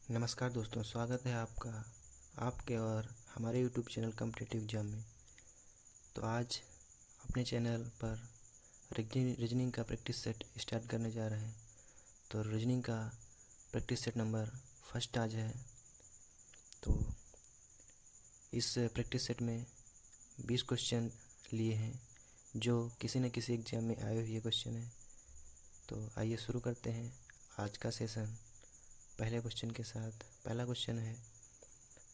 नमस्कार दोस्तों, स्वागत है आपका आपके और हमारे यूट्यूब चैनल कॉम्पिटिटिव एग्जाम में। तो आज अपने चैनल पर रीजनिंग का प्रैक्टिस सेट स्टार्ट करने जा रहे हैं। तो रीजनिंग का प्रैक्टिस सेट नंबर फर्स्ट आज है। तो इस प्रैक्टिस सेट में 20 क्वेश्चन लिए हैं जो किसी न किसी एग्जाम में आए हुए क्वेश्चन हैं। तो आइए शुरू करते हैं आज का सेशन पहले क्वेश्चन के साथ। पहला क्वेश्चन है,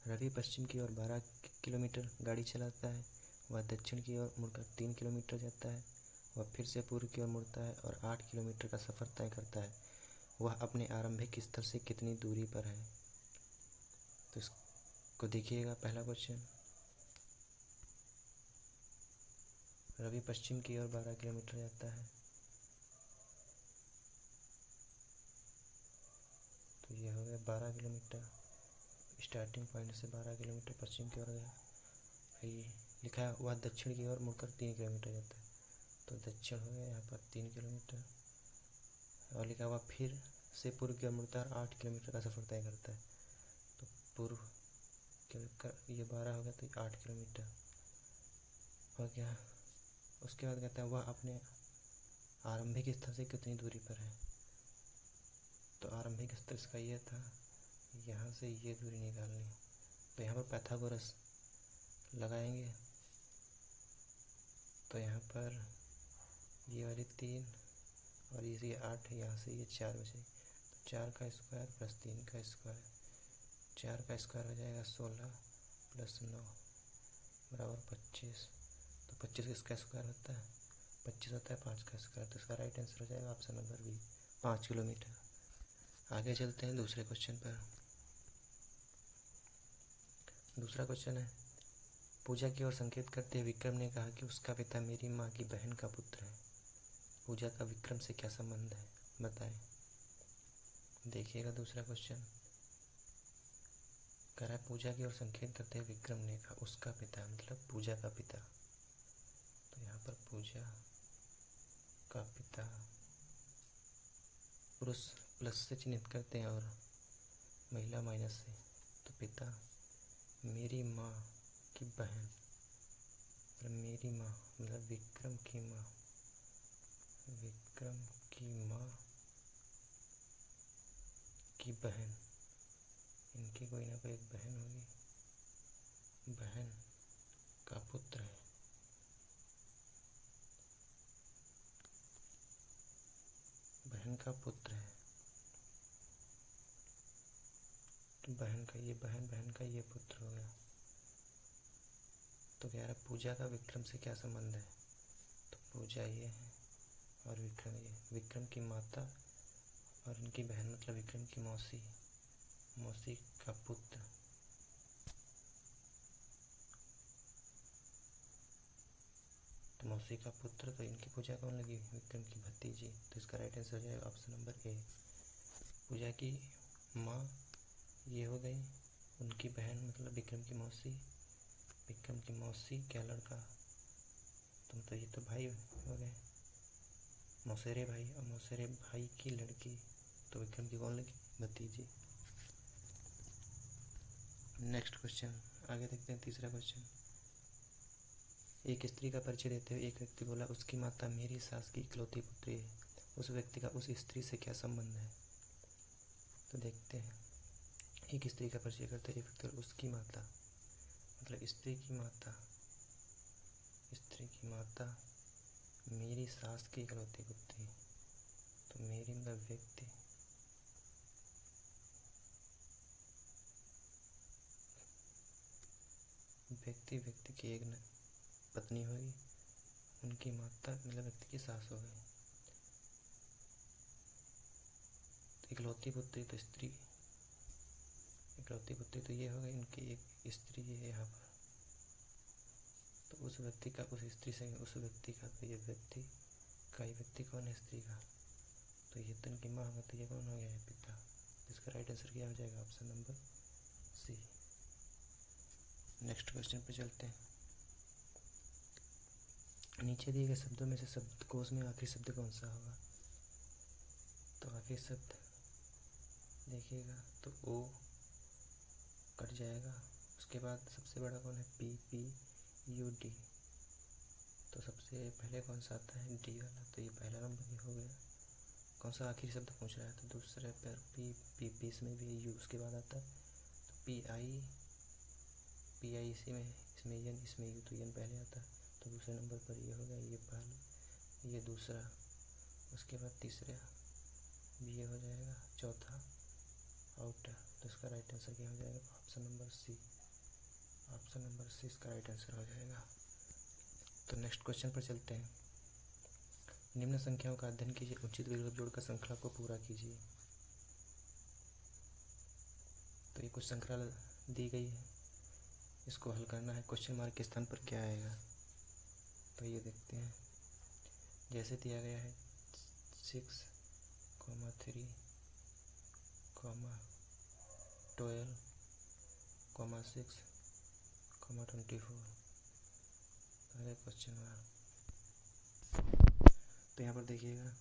रवि पश्चिम की ओर 12 किलोमीटर गाड़ी चलाता है। वह दक्षिण की ओर मुड़कर 3 किलोमीटर जाता है। वह फिर से पूर्व की ओर मुड़ता है और 8 किलोमीटर का सफ़र तय करता है। वह अपने आरंभिक स्थल से कितनी दूरी पर है? तो इसको देखिएगा। पहला क्वेश्चन, रवि पश्चिम की ओर 12 किलोमीटर जाता है। तो ये हो गया 12 किलोमीटर। स्टार्टिंग पॉइंट से 12 किलोमीटर पश्चिम की ओर गया। ये लिखा है वह दक्षिण की ओर मुड़कर 3 किलोमीटर जाता है। तो दक्षिण हो गया यहाँ पर 3 किलोमीटर। और लिखा हुआ फिर से पूर्व की ओर मुड़ता है 8 किलोमीटर का सफ़र तय करता है। तो पूर्व का ये 12 हो गया, तो 8 किलोमीटर हो गया। उसके बाद कहता है वह अपने आरंभिक स्थल से कितनी दूरी पर है। तो आरंभिक स्थल इसका ये था, यहाँ से ये दूरी निकालनी। तो यहाँ पर पाइथागोरस लगाएंगे। तो यहाँ पर ये वाली 3 और ये 8, यहाँ से ये 4 बचेगी। तो 4 का स्क्वायर प्लस 3 का स्क्वायर, 4 का स्क्वायर हो जाएगा 16 प्लस 9 बराबर 25। तो 25 किसका स्क्वायर होता है? 25 होता है 5 का स्क्वायर। तो इसका राइट आंसर हो जाएगा ऑप्शन नंबर बी, 5 किलोमीटर। आगे चलते हैं दूसरे क्वेश्चन पर। दूसरा क्वेश्चन है, पूजा की ओर संकेत करते हुए विक्रम ने कहा कि उसका पिता मेरी माँ की बहन का पुत्र है। पूजा का विक्रम से क्या संबंध है, बताएं। देखिएगा दूसरा क्वेश्चन। कह रहा है पूजा की ओर संकेत करते हुए विक्रम ने कहा उसका पिता, मतलब पूजा का पिता। तो यहाँ पर पूजा का पिता पुरुष प्लस से चिन्हित करते हैं और महिला माइनस से। तो पिता मेरी माँ की बहन, मतलब मेरी माँ मतलब विक्रम की माँ, विक्रम की माँ की बहन, इनकी कोई ना कोई एक बहन होगी, बहन का पुत्र है। बहन का पुत्र है, तो बहन का ये बहन, बहन का ये पुत्र हो गया। तो कह रहा पूजा का विक्रम से क्या संबंध है। तो पूजा ये है और विक्रम ये, विक्रम की माता और इनकी बहन मतलब विक्रम की मौसी, मौसी का पुत्र। तो मौसी का पुत्र, तो इनकी पूजा कौन लगी, विक्रम की भतीजी। तो इसका राइट आंसर हो जाएगा ऑप्शन नंबर ए। पूजा की माँ ये हो गई, उनकी बहन मतलब विक्रम की मौसी, विक्रम की मौसी क्या लड़का, तो ये तो भाई हो गए, मौसेरे भाई, और मौसेरे भाई की लड़की, तो विक्रम की कौन लगी, भतीजी। नेक्स्ट क्वेश्चन आगे देखते हैं। तीसरा क्वेश्चन, एक स्त्री का परिचय देते हुए एक व्यक्ति बोला उसकी माता मेरी सास की इकलौती पुत्री है। उस व्यक्ति का उस स्त्री से क्या संबंध है। तो देखते हैं। एक स्त्री का परिचय करते एक व्यक्ति, उसकी माता मतलब स्त्री की माता, स्त्री की माता मेरी सास की इकलौती पुत्री। तो मेरी मतलब व्यक्ति, व्यक्ति व्यक्ति की एक पत्नी होगी, उनकी माता मतलब व्यक्ति की सास हो गई। इकलौती पुत्री तो स्त्री, इकलौती पुत्री तो ये हो गई उनकी एक स्त्री है यहाँ पर। तो उस व्यक्ति का उस स्त्री से, उस व्यक्ति का, तो ये व्यक्ति का, ये व्यक्ति कौन है, स्त्री का। तो ये तो इनकी माँ होगा, तो ये कौन हो गया है, पिता। इसका राइट आंसर क्या हो जाएगा, option number C. Next question पे चलते हैं। नीचे दिए गए शब्दों में से शब्दकोश में आखिरी शब्द कौन सा होगा। तो आखिरी शब्द देखिएगा तो ओ कट जाएगा। उसके बाद सबसे बड़ा कौन है, पी पी यू डी। तो सबसे पहले कौन सा आता है, डी वाला, तो ये पहला नंबर ही हो गया। कौन सा आखिरी शब्द पूछ रहा है, तो दूसरे पर पी पी पी इसमें भी यू उसके बाद आता है, तो पी आई इसी में है, इसमें एन इसमें यू, तो एन पहले आता है, तो दूसरे नंबर पर ये हो गया, ये पहला ये दूसरा। उसके बाद तीसरा भी ये हो जाएगा, चौथा आउटर। तो इसका राइट आंसर क्या हो जाएगा, option number C. Option number C इसका राइट आंसर हो जाएगा। तो नेक्स्ट क्वेश्चन पर चलते हैं। निम्न संख्याओं का अध्ययन कीजिए, उचित विकल्प जोड़कर श्रृंखला को पूरा कीजिए। तो ये कुछ श्रृंखला दी गई है, इसको हल करना है। क्वेश्चन मार्क के स्थान पर क्या आएगा, तो ये देखते हैं। जैसे दिया गया है 6, 3, 12, 6, 24। पहले क्वेश्चन मार्क। तो यहाँ पर देखिएगा,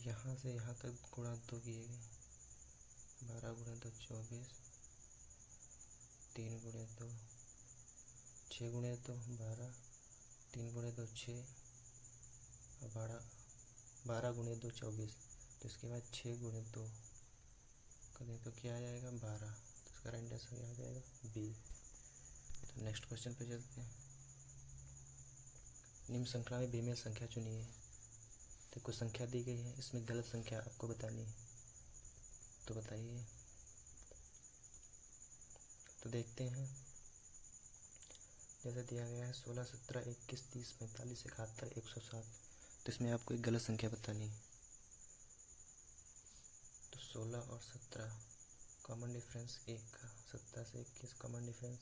यहाँ से यहाँ तक गुणा 2 किए गए, 12 गुणे 2 24, 3 गुणे 2 6 गुणे 2 12, 3 गुणे 2 6 और 12 गुणे 2 24। तो इसके बाद 6 गुणे 2 करें तो क्या आ जाएगा, 12। तो इसका राइट आंसर क्या आ जाएगा, बी। तो नेक्स्ट क्वेश्चन पे चलते हैं। निम्न श्रृंखला में बेमेल संख्या चुनिए। तो कुछ संख्या दी गई है, इसमें गलत संख्या आपको बतानी है, तो बताइए। तो देखते हैं। जैसे दिया गया है 16, 17, 21, 30, 45, 71, 107। तो इसमें आपको एक गलत संख्या बतानी है। तो 16 और 17 कॉमन डिफरेंस 1 का, 17 से 21 कॉमन डिफरेंस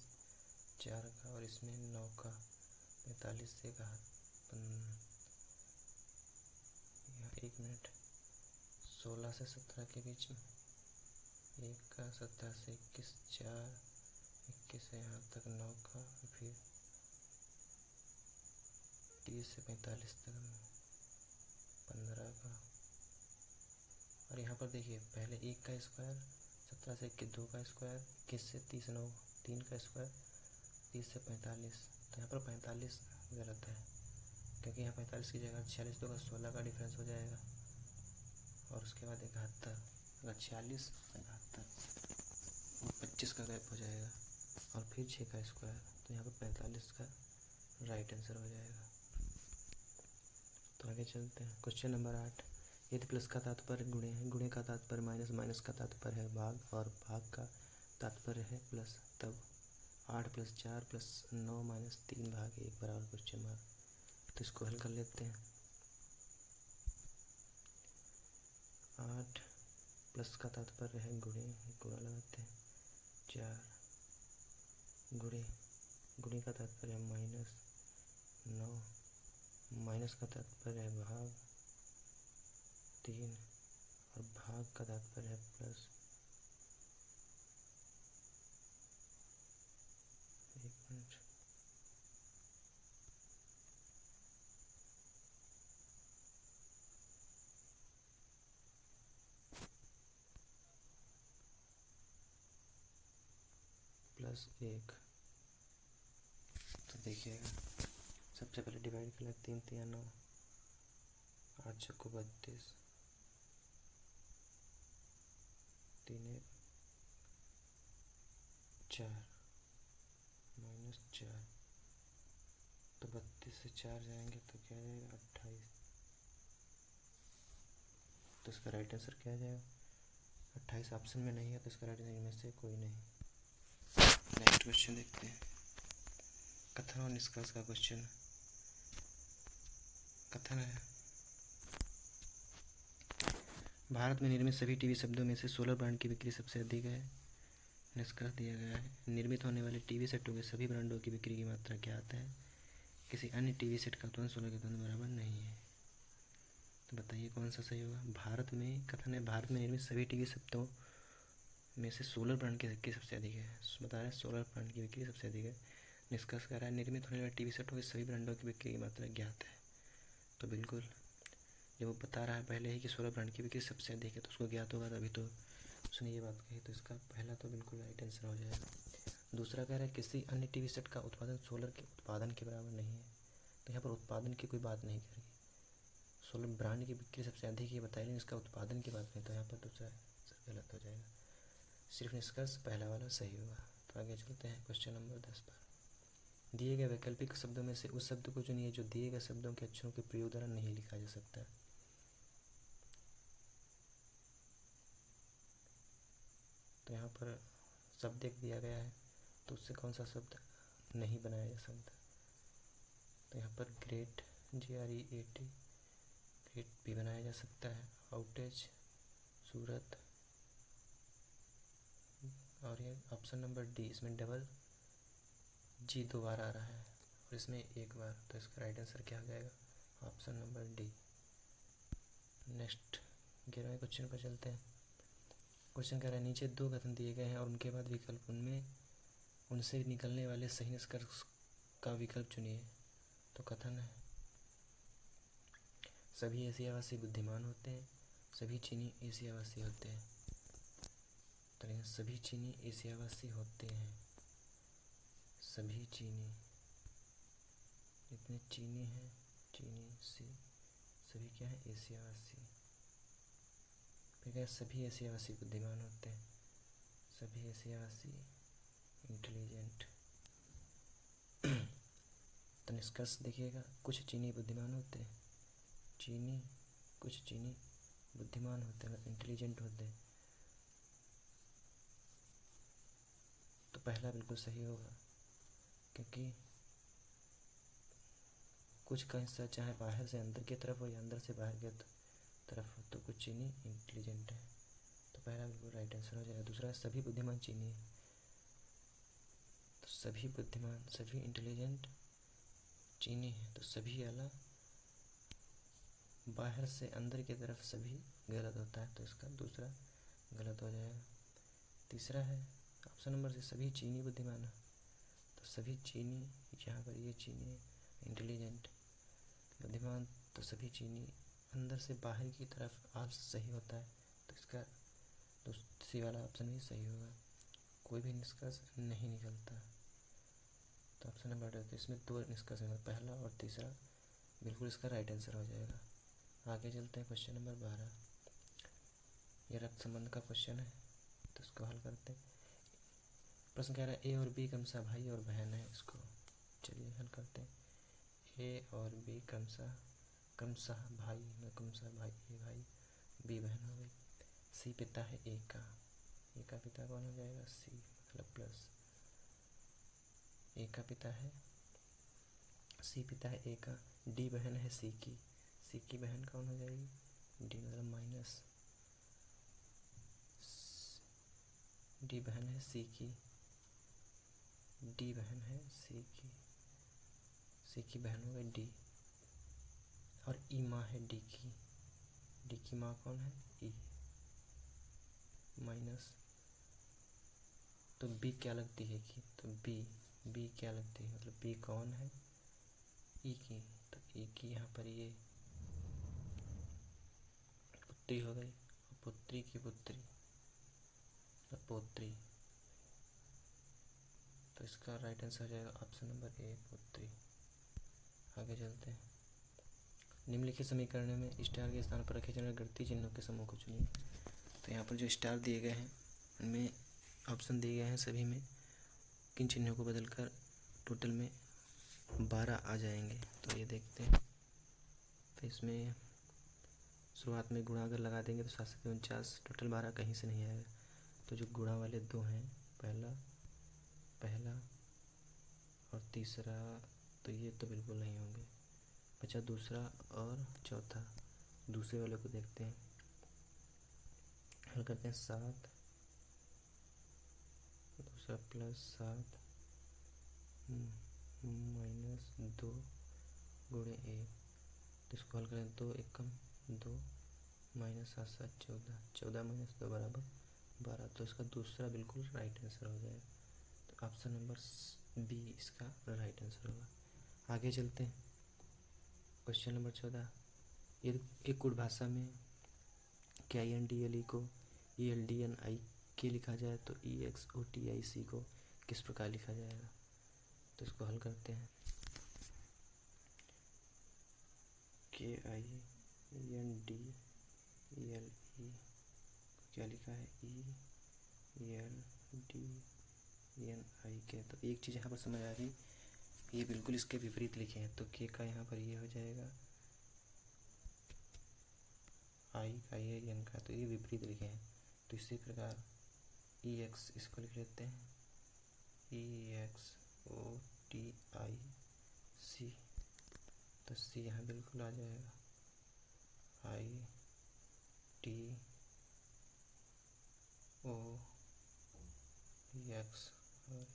4 का, और इसमें 9 का, 45 से 1 मिनट, 16 से 17 के बीच में 1 का, 17 से 21 4, 21 से यहाँ तक 9 का, फिर 30 से 45 तक 15 का। और यहाँ पर देखिए, पहले 1 का स्क्वायर, 17 से 21 2 का स्क्वायर, 21 से 30 9 3 का स्क्वायर, 30 से 45। तो यहाँ पर 45 गलत है, क्योंकि यहाँ 45 की जगह 46 2 का 16 का डिफरेंस हो जाएगा। और उसके बाद 71, अगर 46 71 और 25 का गैप हो जाएगा, और फिर 6 का स्क्वायर, तो यहाँ पर 45 का राइट आंसर हो जाएगा। तो आगे चलते हैं। Question number 8। यदि प्लस का तात्पर्य गुणे है, गुणे का तात्पर्य माइनस, माइनस का तात्पर्य है भाग, और भाग का तात्पर्य है प्लस, तब 8 + 4 + 9 - 3 भाग 1 बराबर क्वेश्चन मार्क। तो इसको हल कर लेते हैं। 8 प्लस का तात्पर्य है गुणे, गुणा लगाते हैं 4 गुणे का तात्पर्य है माइनस, 9 माइनस का तात्पर्य है भाग 3, और भाग का तात्पर्य है प्लस। 1 मिनट। +1। तो देखिएगा, सबसे पहले डिवाइड कर लें, 3 3 9, 8 चौको 32, 3 1 4 -4। तो 32 से 4 जाएंगे तो क्या आ जाएगा, 28। तो इसका राइट आंसर क्या आ जाएगा, 28 ऑप्शन में नहीं है, तो इसका राइट आंसर इनमें से कोई नहीं। नेक्स्ट क्वेश्चन देखते हैं। कथन और निष्कर्ष का क्वेश्चन। कथन है, भारत में निर्मित सभी टीवी शब्दों में से सोलर ब्रांड की बिक्री सबसे अधिक है। निष्कर्ष दिया गया है, निर्मित होने वाले टीवी सेटों के सभी ब्रांडों की बिक्री की मात्रा ज्ञात है। किसी अन्य टीवी सेट का तुरंत सोलर के तुरंत बराबर नहीं है। तो बताइए कौन सा सही होगा। भारत में, कथन है, भारत में निर्मित सभी टीवी शब्दों में से सोलर ब्रांड की बिक्री सबसे अधिक है। बता रहे हैं सोलर ब्रांड की बिक्री सबसे अधिक है। निष्कर्ष कर रहा है, निर्मित होने वाले टीवी सेटों के सभी ब्रांडों की बिक्री की मात्रा ज्ञात है। तो बिल्कुल जब वो बता रहा है पहले ही कि 16 ब्रांड की बिक्री सबसे अधिक है तो उसको ज्ञात होगा, तभी तो उसने ये बात कही। तो इसका पहला तो बिल्कुल राइट आंसर हो जाएगा। दूसरा कह रहा है किसी अन्य टीवी सेट का उत्पादन सोलर के उत्पादन के बराबर नहीं है। तो यहाँ पर उत्पादन की कोई बात नहीं करी। सोलर ब्रांड की बिक्री सबसे अधिक ये बताई, लेकिन इसका उत्पादन की बात नहीं, तो यहाँ पर दूसरा आंसर गलत हो जाएगा। सिर्फ निष्कर्ष पहला वाला सही होगा। तो आगे चलते हैं क्वेश्चन नंबर 10 पर। दिए गए वैकल्पिक शब्दों में से उस शब्द को चुनिए जो दिए गए शब्दों के अक्षरों के प्रयोग द्वारा नहीं लिखा जा सकता। तो यहाँ पर शब्द एक दिया गया है, तो उससे कौन सा शब्द नहीं बनाया जा सकता। तो यहाँ पर ग्रेट GREAT ग्रेट भी बनाया जा सकता है। आउटेज सूरत, और ये ऑप्शन नंबर डी, इसमें डबल जी 2 बार आ रहा है और इसमें एक बार, तो इसका राइट आंसर क्या आ जाएगा, ऑप्शन नंबर डी। नेक्स्ट 11वें क्वेश्चन पर चलते हैं। क्वेश्चन कह रहा है नीचे 2 कथन दिए गए हैं और उनके बाद विकल्प, उनमें उनसे निकलने वाले सही निष्कर्ष का विकल्प चुनिए। तो कथन है सभी एशियावासी बुद्धिमान होते हैं, सभी चीनी एशियावासी होते हैं। तो यहाँ सभी चीनी एशियावासी होते हैं, सभी चीनी, जितने चीनी हैं, चीनी से सभी क्या है, एशियावासी। फिर क्या, सभी एशियावासी बुद्धिमान होते हैं, सभी एशियावासी इंटेलिजेंट। तो निष्कर्ष देखिएगा, कुछ चीनी बुद्धिमान होते हैं, चीनी, कुछ चीनी बुद्धिमान होते हैं, इंटेलिजेंट होते हैं। तो पहला बिल्कुल सही होगा, क्योंकि कुछ का हिस्सा चाहे बाहर से अंदर की तरफ हो या अंदर से बाहर की तरफ हो, तो कुछ चीनी इंटेलिजेंट है। तो पहला बिल्कुल राइट आंसर हो जाएगा। दूसरा सभी बुद्धिमान चीनी है, तो सभी बुद्धिमान, सभी इंटेलिजेंट चीनी है, तो सभी वाला बाहर से अंदर की तरफ सभी गलत होता है, तो इसका दूसरा गलत हो जाएगा। तीसरा है ऑप्शन नंबर से सभी चीनी बुद्धिमान है, तो सभी चीनी, यहाँ पर ये चीनी इंटेलिजेंट बुद्धिमान, तो सभी चीनी अंदर से बाहर की तरफ आज सही होता है, तो इसका दूसरी वाला ऑप्शन भी सही होगा। कोई भी निष्कर्ष नहीं निकलता, तो ऑप्शन नंबर 2, तो इसमें 2 निष्कर्ष निकल, पहला और तीसरा बिल्कुल इसका राइट आंसर हो जाएगा। आगे चलते हैं क्वेश्चन नंबर 12। ये रक्त संबंध का क्वेश्चन है, तो इसको हल करते हैं। प्रश्न कह रहा है ए और बी क्रमशः भाई और बहन है, इसको चलिए हल करते हैं। ए और बी क्रमशः भाई, क्रमशः भाई, ए भाई बी बहन हो गई। सी पिता है ए का पिता कौन हो जाएगा, सी मतलब प्लस। ए का पिता है, सी पिता है ए का। डी बहन है सी की बहन कौन हो जाएगी, डी मतलब माइनस। डी बहन है सी की, डी बहन है सी की बहन हो गई डी। और ई माँ है डी की माँ कौन है, ई माइनस। तो बी क्या लगती है की, तो बी क्या लगती है, मतलब बी कौन है, ई की। तो ई की यहाँ पर ये पुत्री हो गई, पुत्री की पुत्री मतलब पोत्री। तो इसका राइट आंसर हो जाएगा ऑप्शन नंबर ए, पुत्री। आगे चलते हैं। निम्नलिखित समीकरण में स्टार के स्थान पर रखे जाने वाले गणितीय चिन्हों के समूह को चुनिए। तो यहाँ पर जो स्टार दिए गए हैं उनमें ऑप्शन दिए गए हैं, सभी में किन चिन्हों को बदलकर टोटल में 12 आ जाएंगे। तो ये देखते हैं। तो इसमें शुरुआत में गुणा अगर लगा देंगे तो 7 से 49, टोटल 12 कहीं से नहीं आएगा। तो जो गुणा वाले 2 हैं, पहला और तीसरा, तो ये तो बिल्कुल नहीं होंगे। बचा दूसरा और चौथा। दूसरे वाले को देखते हैं, हल करते हैं। 7 दूसरा प्लस 7 माइनस 2 गुणे 1, तो इसको हल करें। 2 एकम 2 माइनस 7 7 14, 14 माइनस 2 बराबर 12। तो इसका दूसरा बिल्कुल राइट आंसर हो जाएगा। तो ऑप्शन नंबर बी इसका राइट आंसर होगा। आगे चलते हैं क्वेश्चन नंबर 14। एक कोड भाषा में क्या ENDLE को ELDNIK लिखा जाए तो EXOTIC को किस प्रकार लिखा जाएगा। तो इसको हल करते हैं। KINDELE क्या लिखा है ELDNIK। तो एक चीज़ यहाँ पर समझ आ रही, ये बिल्कुल इसके विपरीत लिखे हैं। तो के का यहाँ पर ये हो जाएगा, आई का ये एन का, तो ये विपरीत लिखे हैं। तो इसी प्रकार EX इसको लिख लेते हैं EXOTIC। तो C यहाँ बिल्कुल आ जाएगा ITOX और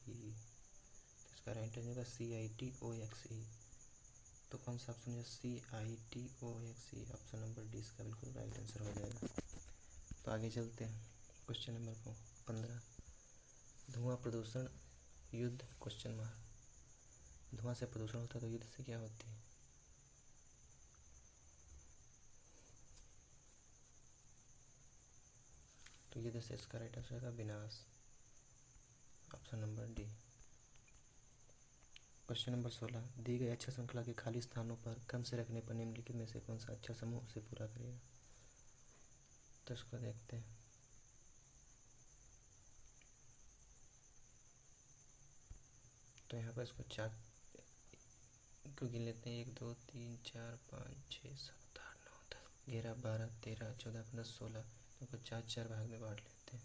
E। तो इसका राइट हो जाएगा CITOXE। तो कौन सा ऑप्शन है CITOXE, ऑप्शन नंबर डी इसका बिल्कुल राइट आंसर हो जाएगा। तो आगे चलते हैं क्वेश्चन नंबर 15, धुआं प्रदूषण युद्ध क्वेश्चन मार्क। धुआं से प्रदूषण होता है तो युद्ध से क्या होती है। तो युद्ध से इसका राइट आंसर होगा विनाश, option number D. Question number 16, दी गई अक्षर श्रृंखला के खाली स्थानों पर क्रम से रखने पर निम्नलिखित में से कौन सा अक्षर समूह उसे पूरा करेगा। तो इसको देखते हैं। तो यहाँ पर इसको 4 को गिन लेते हैं, 1 2 3 4 5 6 7 8 9 10 11 12 13 14 15 16। तो इनको 4 भाग में बांट लेते हैं,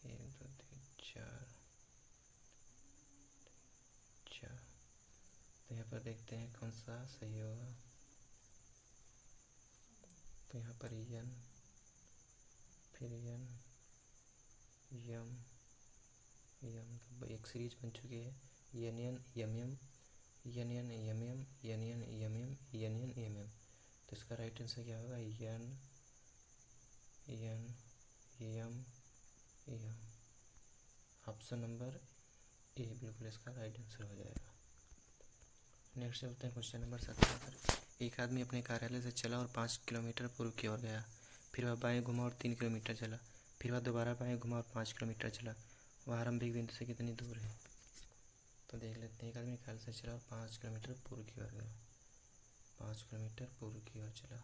1 2 3 4 4। तो यहाँ पर देखते हैं कौन सा सही होगा। तो यहाँ पर यन, फिर यन, यम, एक सीरीज बन चुकी है, यन यन यम यम, यन यन यम यम, यन यन यम यम, यन यन यम यम। तो इसका राइट आंसर क्या होगा, यन यन यम यम, ऑप्शन नंबर ए बिल्कुल इसका राइट आंसर हो जाएगा। नेक्स्ट चलते हैं क्वेश्चन नंबर 17 पर। एक आदमी अपने कार्यालय से चला और 5 किलोमीटर पूर्व की ओर गया, फिर वह बाएं घुमा और 3 किलोमीटर चला, फिर वह दोबारा बाएं घुमा और 5 किलोमीटर चला। वह आरंभिक बिंदु से कितनी दूर है। तो देख लेते हैं। एक आदमी कार्यालय से चला और 5 किलोमीटर पूर्व की ओर गया, 5 किलोमीटर पूर्व की ओर चला,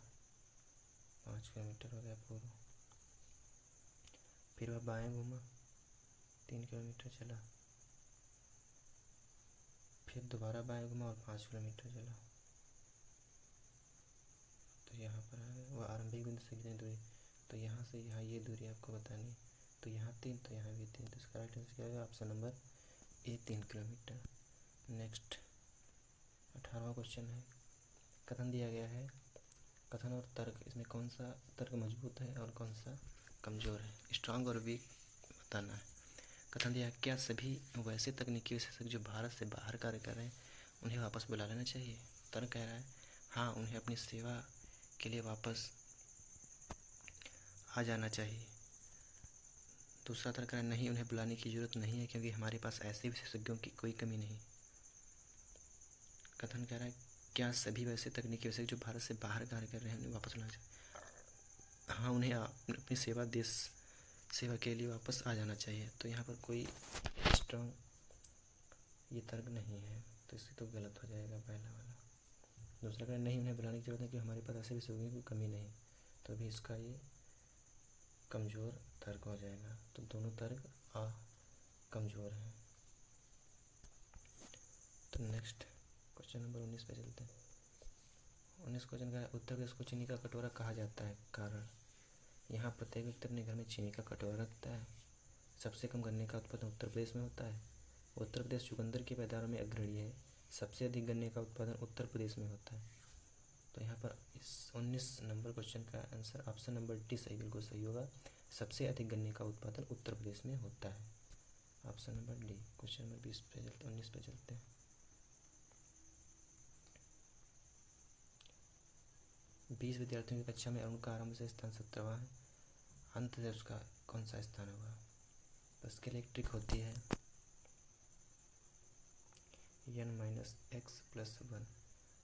5 किलोमीटर हो गया पूर्व। फिर वह बाएं घुमा, 3 किलोमीटर चला, फिर दोबारा बाएं घुमा और 5 किलोमीटर चला। तो यहाँ पर है वह आरंभिक बिंदु से कितनी दूरी। तो यहाँ से यहाँ ये दूरी आपको बतानी। तो यहाँ 3, तो यहाँ भी 3। तो इसका राइट आंसर क्या होगा, option number A 3 kilometre. Next 18वां क्वेश्चन है। कथन दिया गया है, कथन और तर्क, इसमें कौन सा तर्क मजबूत है और कौन सा कमज़ोर है, स्ट्रांग और वीक बताना है। कथन दिया, क्या सभी वैसे तकनीकी विशेषज्ञ जो भारत से बाहर कार्य कर रहे हैं उन्हें वापस बुला लेना चाहिए। तर्क कह रहा है हाँ, उन्हें अपनी सेवा के लिए वापस आ जाना चाहिए। दूसरा तर्क कह रहा है नहीं, उन्हें बुलाने की ज़रूरत नहीं है क्योंकि हमारे पास ऐसे विशेषज्ञों की कोई कमी नहीं। कथन कह रहा है क्या सभी वैसे तकनीकी विशेषज्ञ जो भारत से बाहर कार्य कर रहे हैं उन्हें वापस बुलाना चाहिए। हाँ, उन्हें अपनी सेवा के लिए वापस आ जाना चाहिए। तो यहाँ पर कोई स्ट्रांग ये तर्क नहीं है, तो इससे तो गलत हो जाएगा पहला वाला। दूसरा कह नहीं, उन्हें बुलाने की जरूरत है कि हमारे पास ऐसे विशेषज्ञों की कमी नहीं, तो भी इसका ये कमज़ोर तर्क हो जाएगा। तो दोनों तर्क कमज़ोर हैं। तो नेक्स्ट क्वेश्चन नंबर 19 पे चलते हैं। 19 क्वेश्चन का उत्तर प्रदेश को चीनी का कटोरा कहा जाता है, कारण यहाँ प्रत्येक व्यक्ति अपने घर में चीनी का कटोरा रखता है। सबसे कम गन्ने का उत्पादन उत्तर प्रदेश में होता है। उत्तर प्रदेश चुकंदर की पैदावार में अग्रणी है। सबसे अधिक गन्ने का उत्पादन उत्तर प्रदेश में होता है। तो यहाँ पर इस 19 नंबर क्वेश्चन का आंसर ऑप्शन नंबर डी सही बिल्कुल सही होगा। सबसे अधिक गन्ने का उत्पादन उत्तर प्रदेश में होता है, option number D. Question number 20 पे चलते हैं, 19 पे चलते हैं। 20 विद्यार्थियों की कक्षा में अरुण का आरंभ से स्थान 17वां है, अंत से उसका कौन सा स्थान होगा। तो इसके लिए एक ट्रिक होती है, n - x + 1।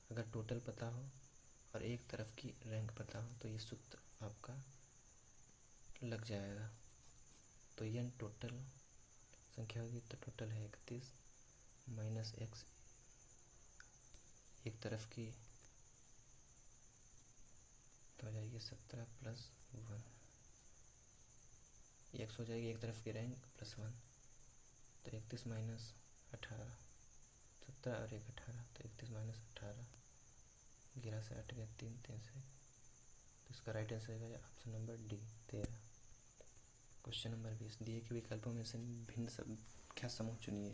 अगर टोटल पता हो और एक तरफ की रैंक पता हो तो ये सूत्र आपका लग जाएगा। तो यह टोटल संख्या होगी, तो टोटल है 31 माइनस एक्स, एक तरफ की तो हो जाएगी 17 प्लस 1, एक्स हो जाएगी एक तरफ की रैंक प्लस 1, तो 31 माइनस 18, 17 और 1 18, तो 31 माइनस 18, 11 से 8 गया 3, 3 से, तो इसका राइट आंसर रहेगा option number D 13। Question number 20, दिए के विकल्पों में से भिन्न संख्या समूह चुनिए।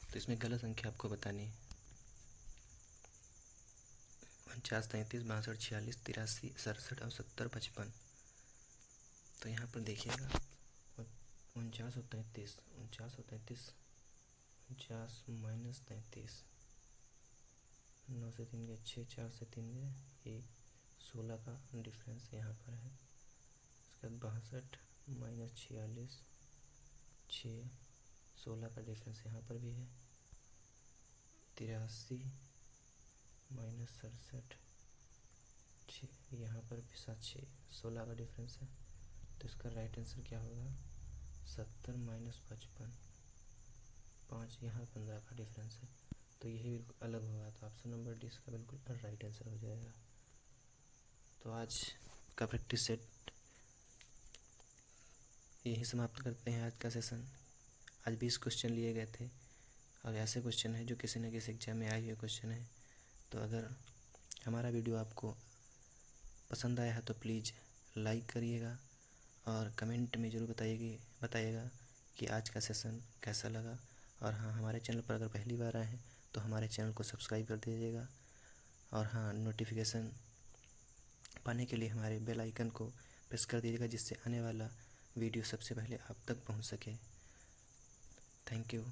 तो इसमें गलत संख्या आपको बतानी है। 49, 33, 62, 46, 83, 67 और 70, 55। तो यहाँ पर देखिएगा 49 और 33, 49 और 33, 49 माइनस 33, 9 से 3 गए 6, 4 से 3 गए 1, 16 का डिफरेंस यहाँ पर है। उसके बाद 62 माइनस 46, 6, 16 का डिफरेंस यहाँ पर भी है। 83 माइनस 67, 6, यहाँ पर भी 7, 6, 16 का डिफरेंस है। तो इसका राइट आंसर क्या होगा 70 माइनस 55, 5, यहाँ 15 का डिफरेंस है। तो यही बिल्कुल अलग होगा, तो ऑप्शन नंबर डी इसका बिल्कुल राइट आंसर हो जाएगा। तो आज का प्रैक्टिस सेट यही समाप्त करते हैं आज का सेशन। आज 20 क्वेश्चन लिए गए थे और ऐसे क्वेश्चन है जो किसी न किसी एग्जाम में आए हुए क्वेश्चन है। तो अगर हमारा वीडियो आपको पसंद आया है तो प्लीज़ लाइक करिएगा और कमेंट में ज़रूर बताइएगा कि आज का सेशन कैसा लगा। और हाँ, हमारे चैनल पर अगर पहली बार आए हैं तो हमारे चैनल को सब्सक्राइब कर दीजिएगा। और हाँ, नोटिफिकेशन पाने के लिए हमारे बेल आइकन को प्रेस कर दीजिएगा, जिससे आने वाला वीडियो सबसे पहले आप तक पहुंच सके। Thank you.